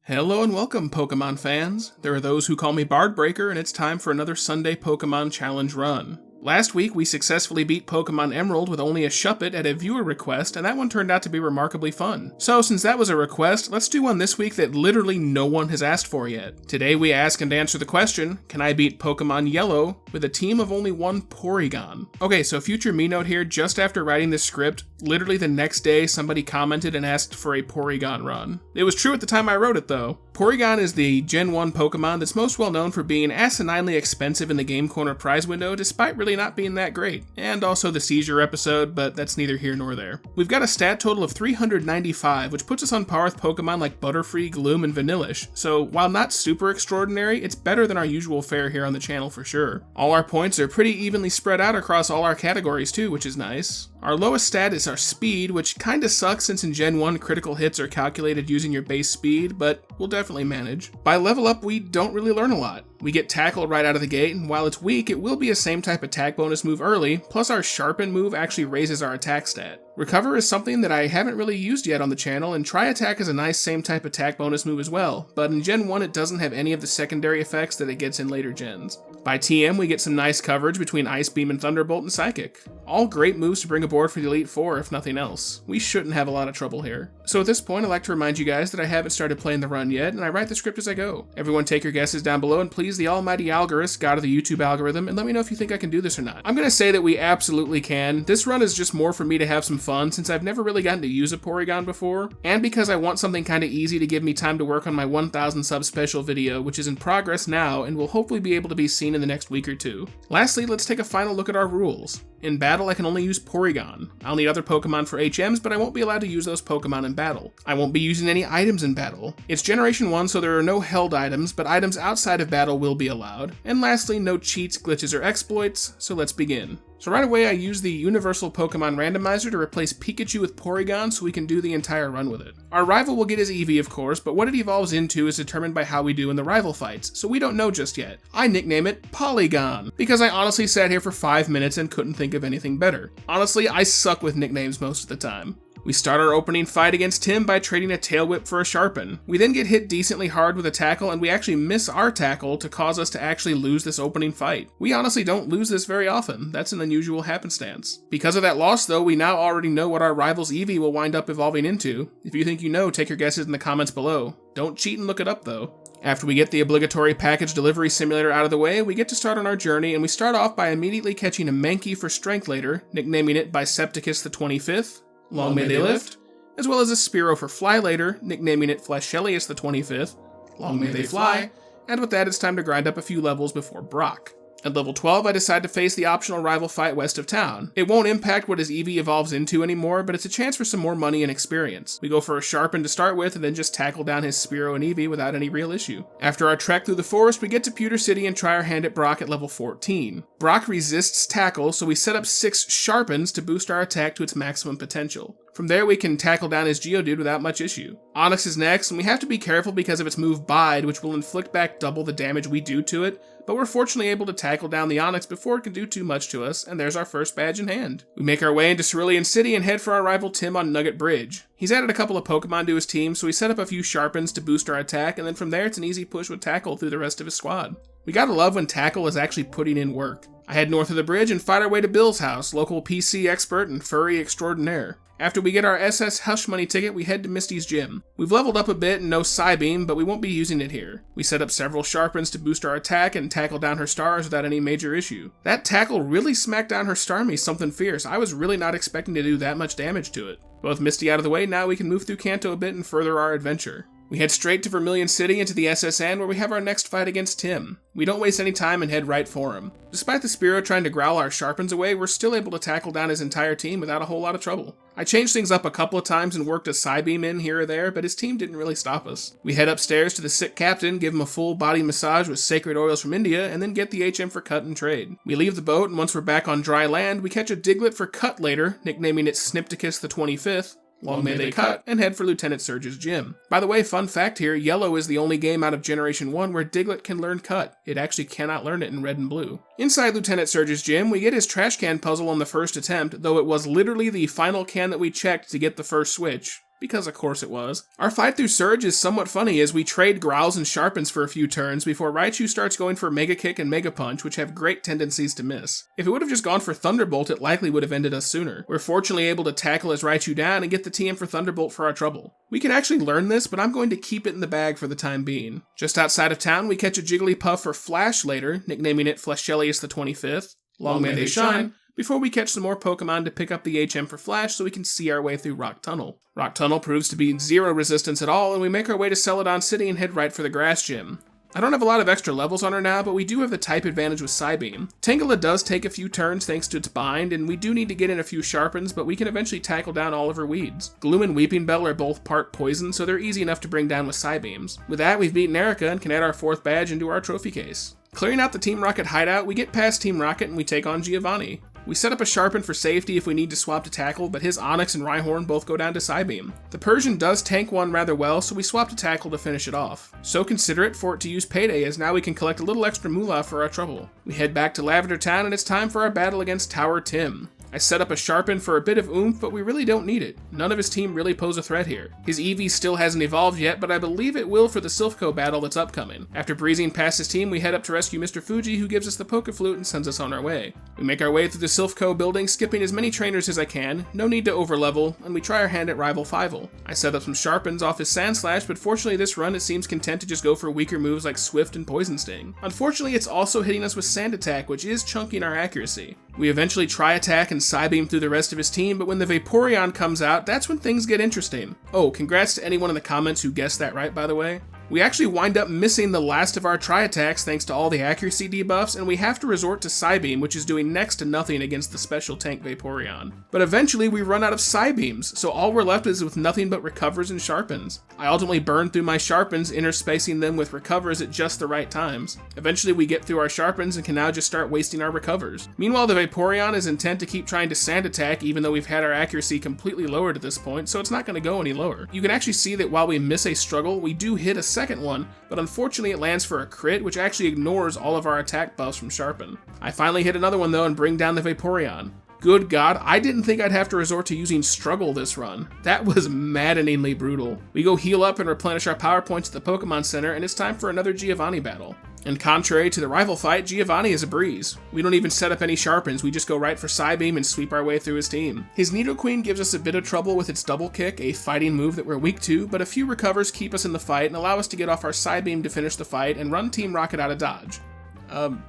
Hello and welcome, Pokemon fans. There are those who call me Bard Breaker, and it's time for another Sunday Pokemon Challenge run. Last week, we successfully beat Pokemon Emerald with only a Shuppet at a viewer request, and that one turned out to be remarkably fun. So, since that was a request, let's do one this week that literally no one has asked for yet. Today, we ask and answer the question, can I beat Pokemon Yellow with a team of only one Porygon? Okay, so future me note here, just after writing this script, literally the next day, somebody commented and asked for a Porygon run. It was true at the time I wrote it, though. Porygon is the Gen 1 Pokemon that's most well known for being asininely expensive in the Game Corner prize window, despite really not being that great. And also the seizure episode, but that's neither here nor there. We've got a stat total of 395, which puts us on par with Pokemon like Butterfree, Gloom, and Vanillish. So while not super extraordinary, it's better than our usual fare here on the channel for sure. All our points are pretty evenly spread out across all our categories too, which is nice. Our lowest stat is our speed, which kinda sucks since in Gen 1 critical hits are calculated using your base speed, but we'll definitely manage. By level up, we don't really learn a lot. We get Tackle right out of the gate, and while it's weak, it will be a same type attack bonus move early, plus our Sharpen move actually raises our attack stat. Recover is something that I haven't really used yet on the channel, and Try Attack is a nice same type attack bonus move as well, but in Gen 1 it doesn't have any of the secondary effects that it gets in later gens. By TM, we get some nice coverage between Ice Beam and Thunderbolt and Psychic. All great moves to bring aboard for the Elite Four, if nothing else. We shouldn't have a lot of trouble here. So at this point, I'd like to remind you guys that I haven't started playing the run yet, and I write the script as I go. Everyone take your guesses down below, and please the almighty algorithm, god of the YouTube algorithm, and let me know if you think I can do this or not. I'm gonna say that we absolutely can. This run is just more for me to have some fun, since I've never really gotten to use a Porygon before, and because I want something kinda easy to give me time to work on my 1000 sub special video, which is in progress now, and will hopefully be able to be seen in the next week or two. Lastly, let's take a final look at our rules. In battle, I can only use Porygon. I'll need other Pokemon for HMs, but I won't be allowed to use those Pokemon in battle. I won't be using any items in battle. It's Generation 1, so there are no held items, but items outside of battle will be allowed. And lastly, no cheats, glitches, or exploits, so let's begin. So right away, I use the Universal Pokemon Randomizer to replace Pikachu with Porygon so we can do the entire run with it. Our rival will get his Eevee, of course, but what it evolves into is determined by how we do in the rival fights, so we don't know just yet. I nickname it Polygon, because I honestly sat here for 5 minutes and couldn't think of anything better. Honestly, I suck with nicknames most of the time. We start our opening fight against Tim by trading a Tail Whip for a Sharpen. We then get hit decently hard with a Tackle, and we actually miss our Tackle to cause us to actually lose this opening fight. We honestly don't lose this very often. That's an unusual happenstance. Because of that loss though, we now already know what our rival's Eevee will wind up evolving into. If you think you know, take your guesses in the comments below. Don't cheat and look it up though. After we get the obligatory package delivery simulator out of the way, we get to start on our journey, and we start off by immediately catching a Mankey for Strength later, nicknaming it Bisepticus the 25th. Long may they lift, as well as a Spearow for Fly later, nicknaming it Flashelius the 25th, long may they fly, and with that it's time to grind up a few levels before Brock. At level 12, I decide to face the optional rival fight west of town. It won't impact what his Eevee evolves into anymore, but it's a chance for some more money and experience. We go for a Sharpen to start with, and then just tackle down his Spearow and Eevee without any real issue. After our trek through the forest, we get to Pewter City and try our hand at Brock at level 14. Brock resists tackle, so we set up 6 Sharpens to boost our attack to its maximum potential. From there, we can tackle down his Geodude without much issue. Onix is next, and we have to be careful because of its move Bide, which will inflict back double the damage we do to it, but we're fortunately able to tackle down the Onix before it can do too much to us, and there's our first badge in hand. We make our way into Cerulean City and head for our rival Tim on Nugget Bridge. He's added a couple of Pokemon to his team, so we set up a few Sharpens to boost our attack, and then from there it's an easy push with Tackle through the rest of his squad. We gotta love when Tackle is actually putting in work. I head north of the bridge and fight our way to Bill's house, local PC expert and furry extraordinaire. After we get our SS Hush Money ticket, we head to Misty's gym. We've leveled up a bit and know Psybeam, but we won't be using it here. We set up several Sharpens to boost our attack and tackle down her stars without any major issue. That tackle really smacked down her Starmie something fierce. I was really not expecting to do that much damage to it. With Misty out of the way, now we can move through Kanto a bit and further our adventure. We head straight to Vermilion City into the SSN where we have our next fight against Tim. We don't waste any time and head right for him. Despite the Spearow trying to growl our Sharpens away, we're still able to tackle down his entire team without a whole lot of trouble. I changed things up a couple of times and worked a Psybeam in here or there, but his team didn't really stop us. We head upstairs to the sick captain, give him a full body massage with sacred oils from India, and then get the HM for cut and trade. We leave the boat, and once we're back on dry land, we catch a Diglett for cut later, nicknaming it Snipticus the 25th. Long may they cut, and head for Lieutenant Surge's gym. By the way, fun fact here, Yellow is the only game out of Generation 1 where Diglett can learn cut. It actually cannot learn it in Red and Blue. Inside Lieutenant Surge's gym, we get his trash can puzzle on the first attempt, though it was literally the final can that we checked to get the first switch. because of course it was. Our fight through Surge is somewhat funny as we trade Growls and Sharpens for a few turns before Raichu starts going for Mega Kick and Mega Punch, which have great tendencies to miss. If it would have just gone for Thunderbolt, it likely would have ended us sooner. We're fortunately able to tackle his Raichu down and get the TM for Thunderbolt for our trouble. We can actually learn this, but I'm going to keep it in the bag for the time being. Just outside of town, we catch a Jigglypuff for Flash later, nicknaming it Flashelius the 25th. Long may they shine. Before we catch some more Pokemon to pick up the HM for Flash so we can see our way through Rock Tunnel. Rock Tunnel proves to be zero resistance at all, and we make our way to Celadon City and head right for the Grass Gym. I don't have a lot of extra levels on her now, but we do have the type advantage with Psybeam. Tangela does take a few turns thanks to its bind, and we do need to get in a few Sharpens, but we can eventually tackle down all of her weeds. Gloom and Weeping Bell are both part poison, so they're easy enough to bring down with Psybeams. With that, we've beaten Erica and can add our 4th badge into our trophy case. Clearing out the Team Rocket hideout, we get past Team Rocket and we take on Giovanni. We set up a Sharpen for safety if we need to swap to tackle, but his Onix and Rhyhorn both go down to Psybeam. The Persian does tank one rather well, so we swap to tackle to finish it off. So considerate for it to use Payday, as now we can collect a little extra moolah for our trouble. We head back to Lavender Town and it's time for our battle against Tower Tim. I set up a Sharpen for a bit of oomph, but we really don't need it. None of his team really pose a threat here. His Eevee still hasn't evolved yet, but I believe it will for the Silph Co battle that's upcoming. After breezing past his team, we head up to rescue Mr. Fuji, who gives us the Pokeflute and sends us on our way. We make our way through the Silph Co building, skipping as many trainers as I can, no need to overlevel, and we try our hand at Rival Fivel. I set up some Sharpens off his Sandslash, but fortunately this run it seems content to just go for weaker moves like Swift and Poison Sting. Unfortunately, it's also hitting us with Sand Attack, which is chunking our accuracy. We eventually try attack and Psybeam through the rest of his team, but when the Vaporeon comes out, that's when things get interesting. Oh, congrats to anyone in the comments who guessed that right, by the way. We actually wind up missing the last of our tri-attacks thanks to all the accuracy debuffs, and we have to resort to Psybeam, which is doing next to nothing against the special tank Vaporeon. But eventually we run out of Psybeams, so all we're left is with nothing but Recovers and Sharpens. I ultimately burn through my Sharpens, interspacing them with Recovers at just the right times. Eventually we get through our Sharpens and can now just start wasting our Recovers. Meanwhile, the Vaporeon is intent to keep trying to Sand Attack even though we've had our accuracy completely lowered at this point, so it's not going to go any lower. You can actually see that while we miss a struggle, we do hit a second one, but unfortunately it lands for a crit, which actually ignores all of our attack buffs from Sharpen. I finally hit another one though and bring down the Vaporeon. Good God, I didn't think I'd have to resort to using Struggle this run. That was maddeningly brutal. We go heal up and replenish our power points at the Pokemon Center, and it's time for another Giovanni battle. And contrary to the rival fight, Giovanni is a breeze. We don't even set up any Sharpens, we just go right for Psybeam and sweep our way through his team. His Nidoqueen gives us a bit of trouble with its Double Kick, a fighting move that we're weak to, but a few Recovers keep us in the fight and allow us to get off our Psybeam to finish the fight and run Team Rocket out of dodge.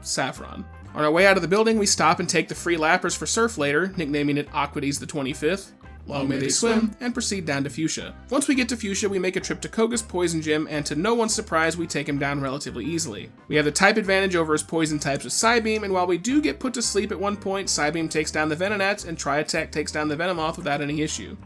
Saffron. On our way out of the building, we stop and take the free Lappers for Surf later, nicknaming it Aquades the 25th. Long may they swim, and proceed down to Fuchsia. Once we get to Fuchsia, we make a trip to Koga's Poison Gym, and to no one's surprise, we take him down relatively easily. We have the type advantage over his poison types with Psybeam, and while we do get put to sleep at one point, Psybeam takes down the Venonat, and Tri-Attack takes down the Venomoth without any issue.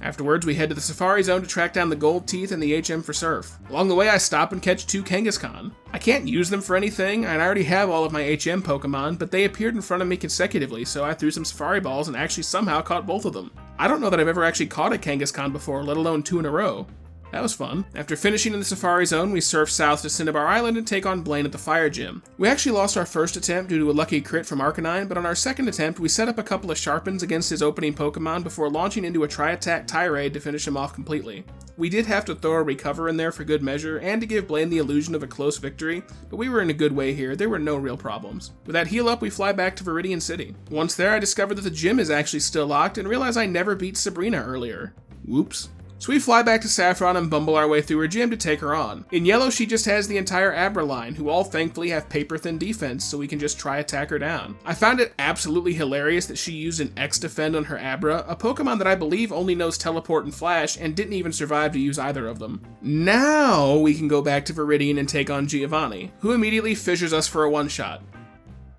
Afterwards, we head to the Safari Zone to track down the Gold Teeth and the HM for Surf. Along the way, I stop and catch 2 Kangaskhan. I can't use them for anything, and I already have all of my HM Pokemon, but they appeared in front of me consecutively, so I threw some Safari Balls and actually somehow caught both of them. I don't know that I've ever actually caught a Kangaskhan before, let alone 2 in a row. That was fun. After finishing in the Safari Zone, we surf south to Cinnabar Island and take on Blaine at the Fire Gym. We actually lost our first attempt due to a lucky crit from Arcanine, but on our second attempt, we set up a couple of Sharpens against his opening Pokemon before launching into a Tri-Attack Tirade to finish him off completely. We did have to throw a Recover in there for good measure and to give Blaine the illusion of a close victory, but we were in a good way here, there were no real problems. With that heal up, we fly back to Viridian City. Once there, I discovered that the gym is actually still locked and realized I never beat Sabrina earlier. Whoops. So we fly back to Saffron and bumble our way through her gym to take her on. In yellow, she just has the entire Abra line, who all thankfully have paper-thin defense, so we can just try attack her down. I found it absolutely hilarious that she used an X-Defend on her Abra, a Pokemon that I believe only knows Teleport and Flash, and didn't even survive to use either of them. Now we can go back to Viridian and take on Giovanni, who immediately fissures us for a one-shot.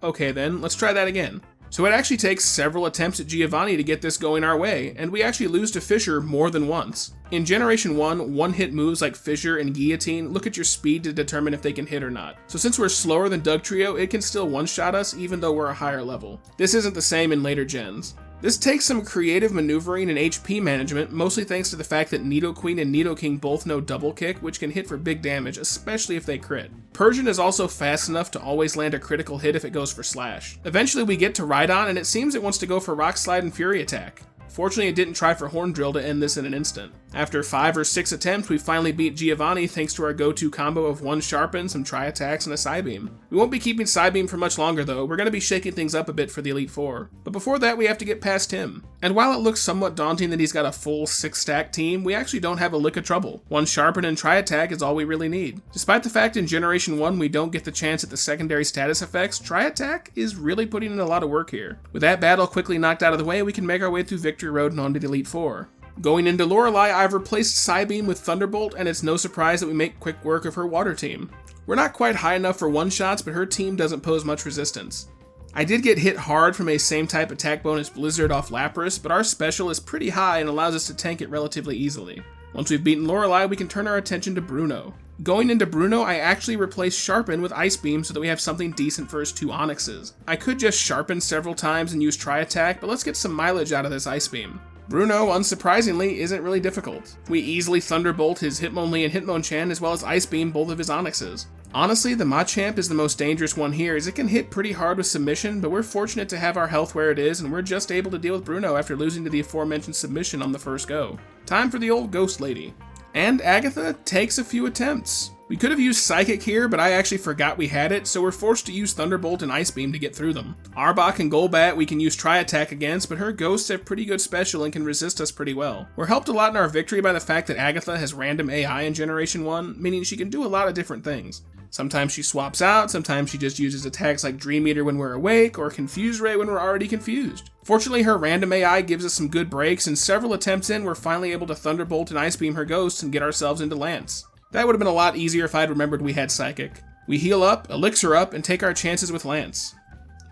Okay then, let's try that again. So it actually takes several attempts at Giovanni to get this going our way, and we actually lose to Fissure more than once. In Generation 1, one-hit moves like Fissure and Guillotine look at your speed to determine if they can hit or not. So since we're slower than Dugtrio, it can still one-shot us even though we're a higher level. This isn't the same in later gens. This takes some creative maneuvering and HP management, mostly thanks to the fact that Nidoqueen and Nidoking both know Double Kick, which can hit for big damage, especially if they crit. Persian is also fast enough to always land a critical hit if it goes for Slash. Eventually we get to Rhydon, and it seems it wants to go for Rock Slide and Fury Attack. Fortunately, it didn't try for Horn Drill to end this in an instant. After 5 or 6 attempts, we finally beat Giovanni thanks to our go-to combo of 1 Sharpen, some Tri-Attacks, and a Psybeam. We won't be keeping Psybeam for much longer though, we're going to be shaking things up a bit for the Elite Four. But before that, we have to get past him. And while it looks somewhat daunting that he's got a full 6-stack team, we actually don't have a lick of trouble. 1 Sharpen and Tri-Attack is all we really need. Despite the fact in Generation 1 we don't get the chance at the secondary status effects, Tri-Attack is really putting in a lot of work here. With that battle quickly knocked out of the way, we can make our way through Victory Road and onto the Elite Four. Going into Lorelei, I've replaced Psybeam with Thunderbolt, and it's no surprise that we make quick work of her water team. We're not quite high enough for one-shots, but her team doesn't pose much resistance. I did get hit hard from a same-type attack bonus Blizzard off Lapras, but our special is pretty high and allows us to tank it relatively easily. Once we've beaten Lorelei, we can turn our attention to Bruno. Going into Bruno, I actually replaced Sharpen with Ice Beam so that we have something decent for his 2 Onyxes. I could just Sharpen several times and use Tri-Attack, but let's get some mileage out of this Ice Beam. Bruno, unsurprisingly, isn't really difficult. We easily Thunderbolt his Hitmonlee and Hitmonchan as well as Ice Beam both of his Onyxes. Honestly, the Machamp is the most dangerous one here as it can hit pretty hard with submission, but we're fortunate to have our health where it is and we're just able to deal with Bruno after losing to the aforementioned submission on the first go. Time for the old Ghost Lady. And Agatha takes a few attempts. We could have used Psychic here, but I actually forgot we had it, so we're forced to use Thunderbolt and Ice Beam to get through them. Arbok and Golbat we can use Tri-Attack against, but her ghosts have pretty good special and can resist us pretty well. We're helped a lot in our victory by the fact that Agatha has random AI in Generation 1, meaning she can do a lot of different things. Sometimes she swaps out, sometimes she just uses attacks like Dream Eater when we're awake, or Confuse Ray when we're already confused. Fortunately, her random AI gives us some good breaks, and several attempts in, we're finally able to Thunderbolt and Ice Beam her ghosts and get ourselves into Lance. That would have been a lot easier if I'd remembered we had Psychic. We heal up, Elixir up, and take our chances with Lance.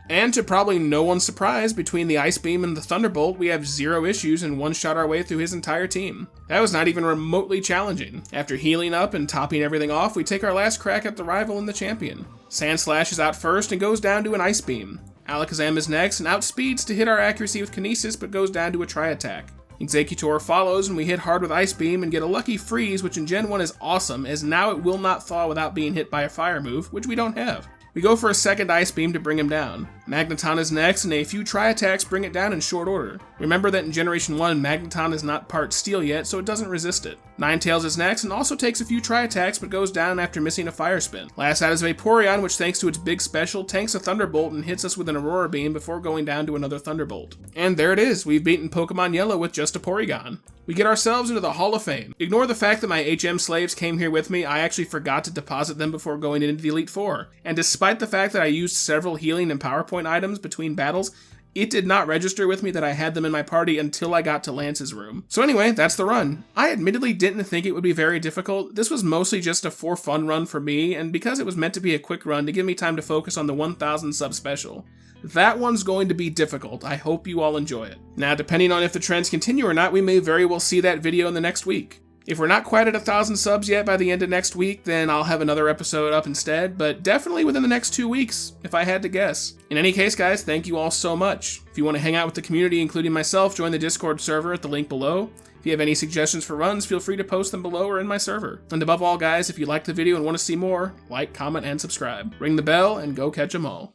And to probably no one's surprise, between the Ice Beam and the Thunderbolt, we have 0 issues and one-shot our way through his entire team. That was not even remotely challenging. After healing up and topping everything off, we take our last crack at the rival and the champion. Sandslash is out first and goes down to an Ice Beam. Alakazam is next and outspeeds to hit our accuracy with Kinesis, but goes down to a Tri-Attack. Exeggutor follows and we hit hard with Ice Beam and get a lucky freeze, which in Gen 1 is awesome, as now it will not thaw without being hit by a fire move, which we don't have. We go for a second Ice Beam to bring him down. Magneton is next, and a few Tri-Attacks bring it down in short order. Remember that in Generation 1, Magneton is not part Steel yet, so it doesn't resist it. Ninetales is next, and also takes a few Tri-Attacks, but goes down after missing a Fire Spin. Last out is Vaporeon, which thanks to its big special, tanks a Thunderbolt and hits us with an Aurora Beam before going down to another Thunderbolt. And there it is, we've beaten Pokemon Yellow with just a Porygon. We get ourselves into the Hall of Fame. Ignore the fact that my HM slaves came here with me, I actually forgot to deposit them before going into the Elite Four. And despite the fact that I used several healing and PowerPoint items between battles, it did not register with me that I had them in my party until I got to Lance's room. So anyway, that's the run. I admittedly didn't think it would be very difficult. This was mostly just a for fun run for me, and because it was meant to be a quick run to give me time to focus on the 1000 sub special. That one's going to be difficult. I hope you all enjoy it. Now, depending on if the trends continue or not, we may very well see that video in the next week. If we're not quite at 1,000 subs yet by the end of next week, then I'll have another episode up instead, but definitely within the next 2 weeks, if I had to guess. In any case, guys, thank you all so much. If you want to hang out with the community, including myself, join the Discord server at the link below. If you have any suggestions for runs, feel free to post them below or in my server. And above all, guys, if you liked the video and want to see more, like, comment, and subscribe. Ring the bell, and go catch 'em all.